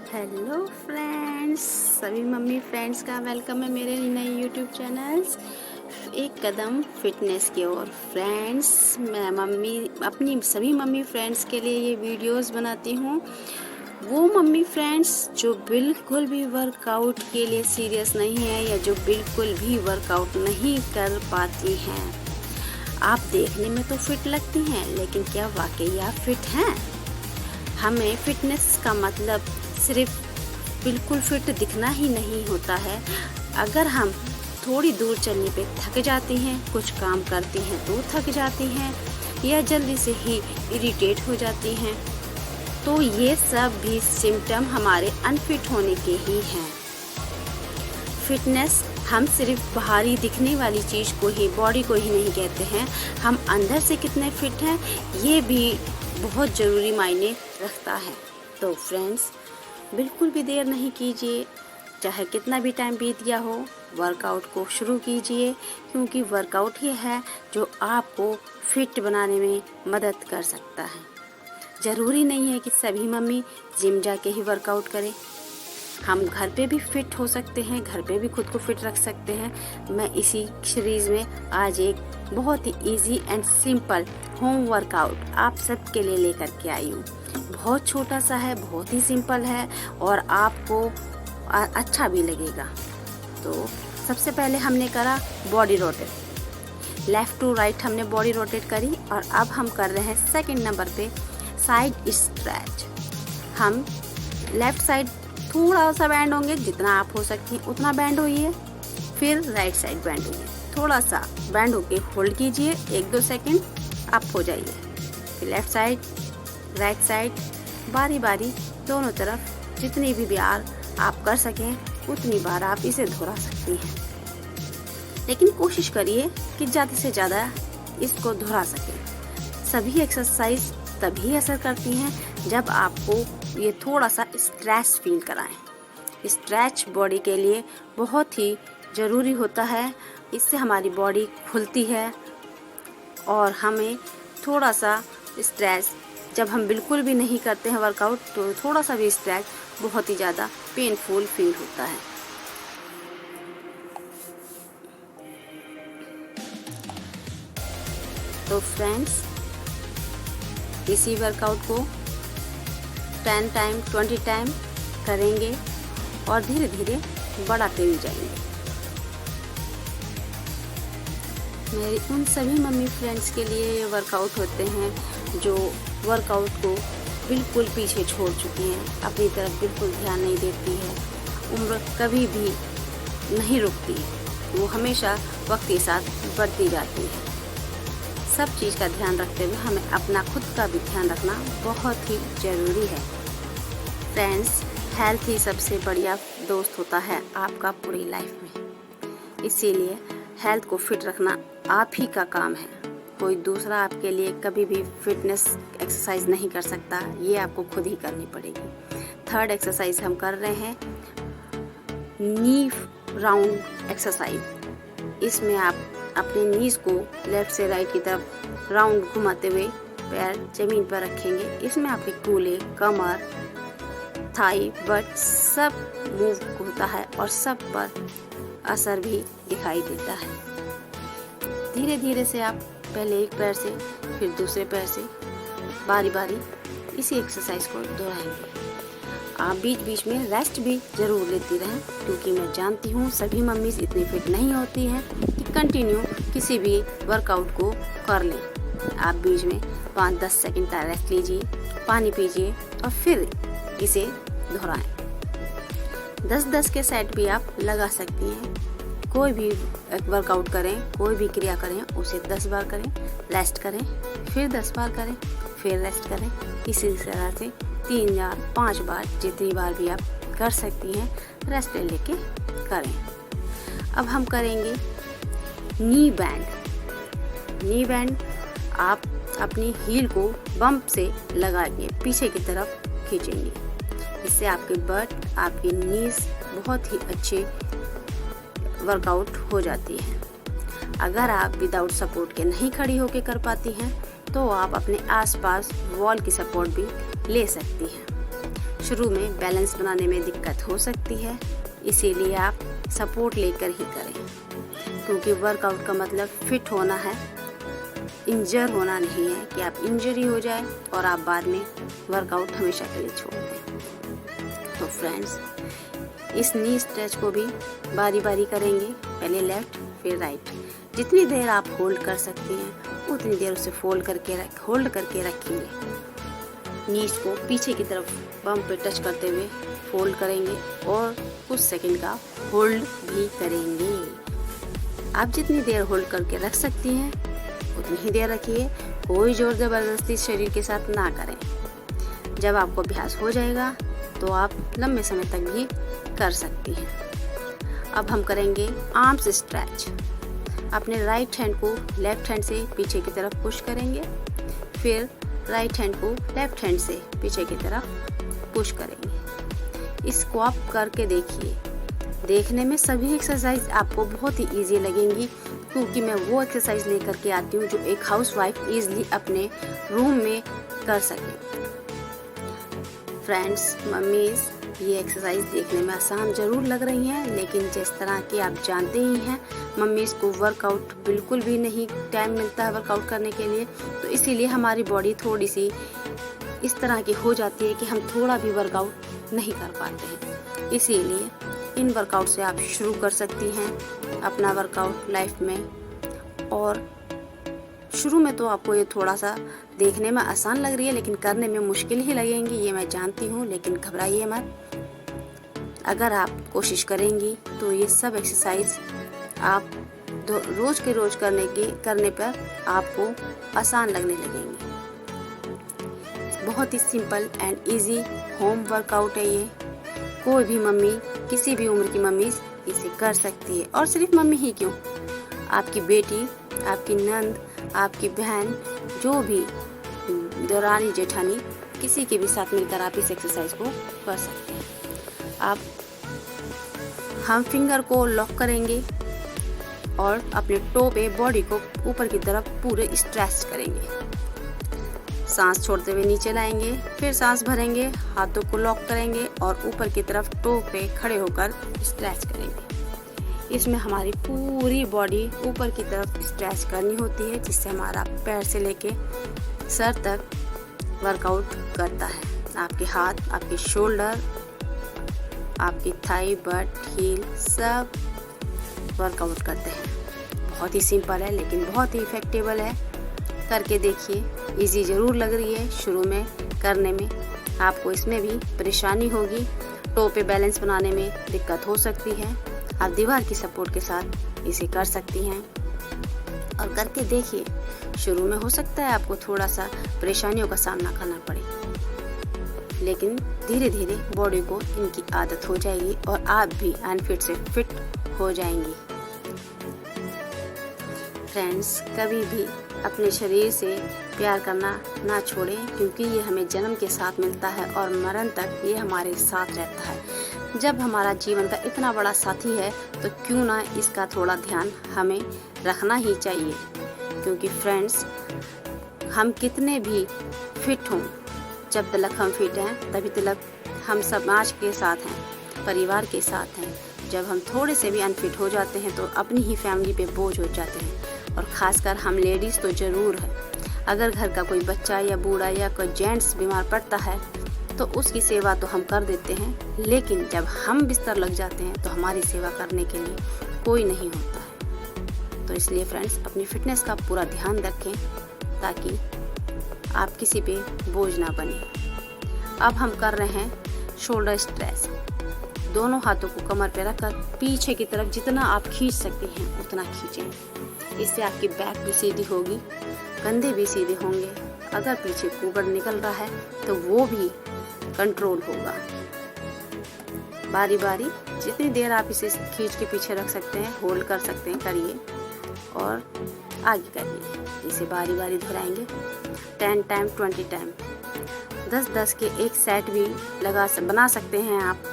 Hello friends, सभी mummy friends का welcome है मेरे नए यूट्यूब चैनल्स एक कदम फिटनेस की ओर। फ्रेंड्स, मैं अपनी सभी मम्मी फ्रेंड्स के लिए ये वीडियोस बनाती हूँ। वो मम्मी फ्रेंड्स जो बिल्कुल भी वर्कआउट के लिए सीरियस नहीं है या जो बिल्कुल भी वर्कआउट नहीं कर पाती हैं। आप देखने में तो फिट लगती हैं, लेकिन क्या वाकई आप फिट हैं? हमें फिटनेस का मतलब सिर्फ बिल्कुल फिट दिखना ही नहीं होता है। अगर हम थोड़ी दूर चलने पे थक जाती हैं, कुछ काम करती हैं तो थक जाती हैं या जल्दी से ही इरिटेट हो जाती हैं, तो ये सब भी सिम्टम हमारे अनफिट होने के ही हैं। फिटनेस हम सिर्फ बाहरी दिखने वाली चीज़ को ही, बॉडी को ही नहीं कहते हैं। हम अंदर से कितने फिट हैं ये भी बहुत ज़रूरी मायने रखता है। तो फ्रेंड्स, बिल्कुल भी देर नहीं कीजिए, चाहे कितना भी टाइम बीत गया हो, वर्कआउट को शुरू कीजिए, क्योंकि वर्कआउट ही है जो आपको फिट बनाने में मदद कर सकता है। ज़रूरी नहीं है कि सभी मम्मी जिम जाके ही वर्कआउट करें। हम घर पे भी फिट हो सकते हैं, घर पे भी खुद को फिट रख सकते हैं। मैं इसी सीरीज़ में आज एक बहुत ही easy and simple home workout आप सबके लिए लेकर के आई हूँ। बहुत छोटा सा है, बहुत ही सिंपल है और आपको अच्छा भी लगेगा। तो सबसे पहले हमने करा body rotate, left to right हमने बॉडी रोटेट करी और अब हम कर रहे हैं सेकंड नंबर पे साइड स्ट्रेच। हम लेफ़्ट साइड थोड़ा सा बैंड होंगे, जितना आप हो सकती हैं उतना बैंड होइए, फिर राइट साइड बैंड होइए, थोड़ा सा बैंड होके होल्ड कीजिए, 1-2 सेकंड अप हो जाइए, फिर लेफ़्ट साइड राइट साइड बारी बारी दोनों तरफ जितनी भी बार आप कर सकें उतनी बार आप इसे दोहरा सकती हैं। लेकिन कोशिश करिए कि ज़्यादा से ज़्यादा इसको दोहरा सकें। सभी एक्सरसाइज तभी असर करती हैं जब आपको ये थोड़ा सा स्ट्रेच फील कराएं। स्ट्रेच बॉडी के लिए बहुत ही ज़रूरी होता है। इससे हमारी बॉडी खुलती है और हमें थोड़ा सा स्ट्रेच, जब हम बिल्कुल भी नहीं करते हैं वर्कआउट, तो थोड़ा सा भी स्ट्रेच बहुत ही ज़्यादा पेनफुल फील होता है। तो फ्रेंड्स, इसी वर्कआउट को 10 टाइम 20 टाइम करेंगे और धीरे धीरे बढ़ाते भी जाएंगे। मेरी उन सभी मम्मी फ्रेंड्स के लिए ये वर्कआउट होते हैं जो वर्कआउट को बिल्कुल पीछे छोड़ चुकी हैं, अपनी तरफ बिल्कुल ध्यान नहीं देती है, उम्र कभी भी नहीं रुकती, वो हमेशा वक्त के साथ बढ़ती जाती है। सब चीज़ का ध्यान रखते हुए हमें अपना खुद का भी ध्यान रखना बहुत ही ज़रूरी है। फ्रेंड्स, हेल्थ ही सबसे बढ़िया दोस्त होता है आपका पूरी लाइफ में। इसीलिए हेल्थ को फिट रखना आप ही का काम है। कोई दूसरा आपके लिए कभी भी फिटनेस एक्सरसाइज नहीं कर सकता, ये आपको खुद ही करनी पड़ेगी। थर्ड एक्सरसाइज हम कर रहे हैं नी राउंड एक्सरसाइज। इसमें आप अपने नीज को लेफ्ट से राइट की तरफ राउंड घुमाते हुए पैर जमीन पर रखेंगे। इसमें आपके कूल्हे, कमर, थाई, बट सब मूव होता है और सब पर असर भी दिखाई देता है। धीरे धीरे से आप पहले एक पैर से फिर दूसरे पैर से बारी बारी इसी एक्सरसाइज को दोहराएंगे। आप बीच बीच में रेस्ट भी ज़रूर लेती रहें, क्योंकि मैं जानती हूँ सभी मम्मीज़ इतनी फिट नहीं होती हैं कि कंटिन्यू किसी भी वर्कआउट को कर लें। आप बीच में 5-10 सेकंड का रेस्ट लीजिए, पानी पीजिए और फिर इसे दोहराएं। 10-10 के सेट भी आप लगा सकती हैं। कोई भी वर्कआउट करें, कोई भी क्रिया करें, उसे 10 बार करें, रेस्ट करें, फिर 10 बार करें, फिर रेस्ट करें। इसी तरह से 3 या 5 बार, जितनी बार भी आप कर सकती हैं, रेस्ट ले लेके करें। अब हम करेंगे नी बैंड। नी बैंड आप अपनी हील को बम्प से लगा के पीछे की तरफ खींचेंगे। इससे आपके बट, आपकी नीज बहुत ही अच्छे वर्कआउट हो जाती है। अगर आप विदाउट सपोर्ट के नहीं खड़ी होकर कर पाती हैं, तो आप अपने आसपास वॉल की सपोर्ट भी ले सकती हैं। शुरू में बैलेंस बनाने में दिक्कत हो सकती है, इसीलिए आप सपोर्ट लेकर ही करें, क्योंकि वर्कआउट का मतलब फिट होना है, इंजर होना नहीं है कि आप इंजरी हो जाए और आप बाद में वर्कआउट हमेशा के लिए छोड़ दें। तो फ्रेंड्स, इस नी स्ट्रेच को भी बारी बारी करेंगे, पहले लेफ्ट फिर राइट। जितनी देर आप होल्ड कर सकते हैं उतनी देर उसे होल्ड करके रखेंगे। नीज को पीछे की तरफ बम पे टच करते हुए फोल्ड करेंगे और कुछ सेकंड का होल्ड भी करेंगे। आप जितनी देर होल्ड करके रख सकती हैं उतनी ही देर रखिए, कोई जोर ज़बरदस्ती शरीर के साथ ना करें। जब आपको अभ्यास हो जाएगा तो आप लंबे समय तक भी कर सकती हैं। अब हम करेंगे आर्म्स स्ट्रेच। अपने राइट हैंड को लेफ्ट हैंड से पीछे की तरफ पुश करेंगे, फिर राइट हैंड को लेफ्ट हैंड से पीछे की तरफ पुश करेंगे। इसको आप करके देखिए। देखने में सभी एक्सरसाइज आपको बहुत ही इजी लगेंगी, क्योंकि मैं वो एक्सरसाइज लेकर के आती हूँ जो एक हाउसवाइफ इजीली अपने रूम में कर सके। फ्रेंड्स, मम्मीज़, ये एक्सरसाइज देखने में आसान ज़रूर लग रही हैं, लेकिन जिस तरह कि आप जानते ही हैं मम्मीज़ को वर्कआउट बिल्कुल भी नहीं टाइम मिलता है वर्कआउट करने के लिए, तो इसीलिए हमारी बॉडी थोड़ी सी इस तरह की हो जाती है कि हम थोड़ा भी वर्कआउट नहीं कर पाते हैं। इसीलिए इन वर्कआउट से आप शुरू कर सकती हैं अपना वर्कआउट लाइफ में। और शुरू में तो आपको ये थोड़ा सा देखने में आसान लग रही है, लेकिन करने में मुश्किल ही लगेंगी, ये मैं जानती हूँ, लेकिन घबराइए मत। अगर आप कोशिश करेंगी तो ये सब एक्सरसाइज आप रोज के रोज करने पर आपको आसान लगने लगेंगे। बहुत ही simple and easy home workout है ये। कोई भी मम्मी, किसी भी उम्र की मम्मी इसे कर सकती है, और सिर्फ मम्मी ही क्यों, आपकी बेटी, आपकी नंद, आपकी बहन, जो भी दौरानी जेठानी, किसी के भी साथ मिलकर आप इस एक्सरसाइज को कर सकते हैं। आप हम फिंगर को लॉक करेंगे और अपने टो पे बॉडी को ऊपर की तरफ पूरे स्ट्रेच करेंगे। सांस छोड़ते हुए नीचे लाएंगे, फिर सांस भरेंगे, हाथों को लॉक करेंगे और ऊपर की तरफ टो पे खड़े होकर स्ट्रेच करेंगे। इसमें हमारी पूरी बॉडी ऊपर की तरफ स्ट्रेच करनी होती है, जिससे हमारा पैर से लेके सर तक वर्कआउट करता है। आपके हाथ, आपके शोल्डर, आपकी थाई, बट, हील सब वर्कआउट करते हैं। बहुत ही सिंपल है लेकिन बहुत ही इफेक्टिव है। करके देखिए। इजी ज़रूर लग रही है शुरू में करने में, आपको इसमें भी परेशानी होगी, टो पे बैलेंस बनाने में दिक्कत हो सकती है। आप दीवार की सपोर्ट के साथ इसे कर सकती हैं और करके देखिए। शुरू में हो सकता है आपको थोड़ा सा परेशानियों का सामना करना पड़े, लेकिन धीरे धीरे बॉडी को इनकी आदत हो जाएगी और आप भी अनफिट से फिट हो जाएंगी। फ्रेंड्स, कभी भी अपने शरीर से प्यार करना ना छोड़ें, क्योंकि ये हमें जन्म के साथ मिलता है और मरण तक ये हमारे साथ रहता है। जब हमारा जीवन का इतना बड़ा साथी है तो क्यों ना इसका थोड़ा ध्यान हमें रखना ही चाहिए। क्योंकि फ्रेंड्स, हम कितने भी फिट हों, जब तक हम फिट हैं तभी तक हम समाज के साथ हैं, परिवार के साथ हैं। जब हम थोड़े से भी अनफिट हो जाते हैं तो अपनी ही फैमिली पे बोझ हो जाते हैं, और ख़ासकर हम लेडीज़ तो ज़रूर है। अगर घर का कोई बच्चा या बूढ़ा या कोई जेंट्स बीमार पड़ता है तो उसकी सेवा तो हम कर देते हैं, लेकिन जब हम बिस्तर लग जाते हैं तो हमारी सेवा करने के लिए कोई नहीं होता है। तो इसलिए फ्रेंड्स, अपनी फिटनेस का पूरा ध्यान रखें ताकि आप किसी पे बोझ ना बने। अब हम कर रहे हैं शोल्डर स्ट्रेच। दोनों हाथों को कमर पे रखकर पीछे की तरफ जितना आप खींच सकते हैं उतना खींचें। इससे आपकी बैक भी सीधी होगी, कंधे भी सीधे होंगे। अगर पीछे कुबड़ निकल रहा है तो वो भी कंट्रोल होगा। बारी बारी जितनी देर आप इसे खींच के पीछे रख सकते हैं, होल्ड कर सकते हैं, करिए और आगे करिए। इसे बारी बारी दोहराएंगे 10 टाइम 20 टाइम। 10-10 के एक सेट भी बना सकते हैं आप,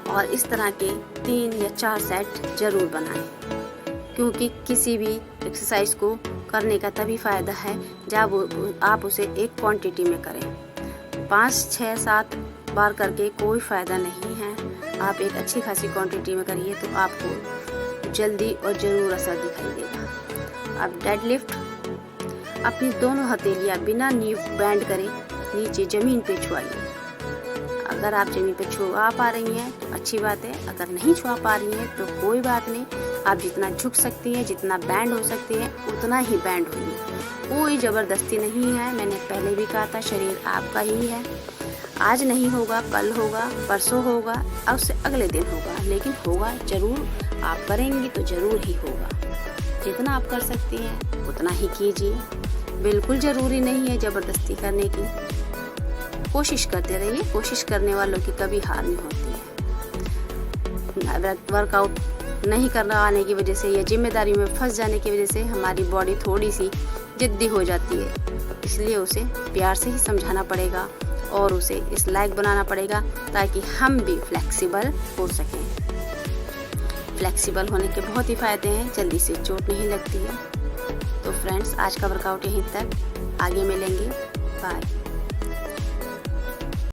और इस तरह के 3 या 4 सेट जरूर बनाएं, क्योंकि किसी भी एक्सरसाइज को करने का तभी फ़ायदा है जब आप उसे एक क्वांटिटी में करें। 5, 6, 7 बार करके कोई फ़ायदा नहीं है। आप एक अच्छी खासी क्वांटिटी में करिए तो आपको जल्दी और ज़रूर असर दिखाई देगा। अब डेडलिफ्ट, अपनी दोनों हथेलियाँ बिना नी बैंड करे नीचे ज़मीन पे छुआइए। अगर आप ज़मीन पे छुआ पा रही हैं तो अच्छी बात है, अगर नहीं छुआ पा रही हैं तो कोई बात नहीं। आप जितना झुक सकती हैं, जितना बैंड हो सकती हैं उतना ही बैंड होइए। कोई ज़बरदस्ती नहीं है। मैंने पहले भी कहा था, शरीर आपका ही है। आज नहीं होगा, कल होगा, परसों होगा, अब से अगले दिन होगा, लेकिन होगा ज़रूर। आप करेंगी तो ज़रूर ही होगा। जितना आप कर सकती हैं उतना ही कीजिए। बिल्कुल ज़रूरी नहीं है ज़बरदस्ती करने की। कोशिश करते रहिए। कोशिश करने वालों की कभी हार नहीं होती है। वर्कआउट नहीं करना आने की वजह से या जिम्मेदारी में फंस जाने की वजह से हमारी बॉडी थोड़ी सी जिद्दी हो जाती है, इसलिए उसे प्यार से ही समझाना पड़ेगा और उसे इस लायक बनाना पड़ेगा ताकि हम भी फ्लेक्सिबल हो सकें। फ्लेक्सिबल होने के बहुत ही फ़ायदे हैं, जल्दी से चोट नहीं लगती है। तो फ्रेंड्स, आज का वर्कआउट यहीं तक, आगे मिलेंगे। बाय।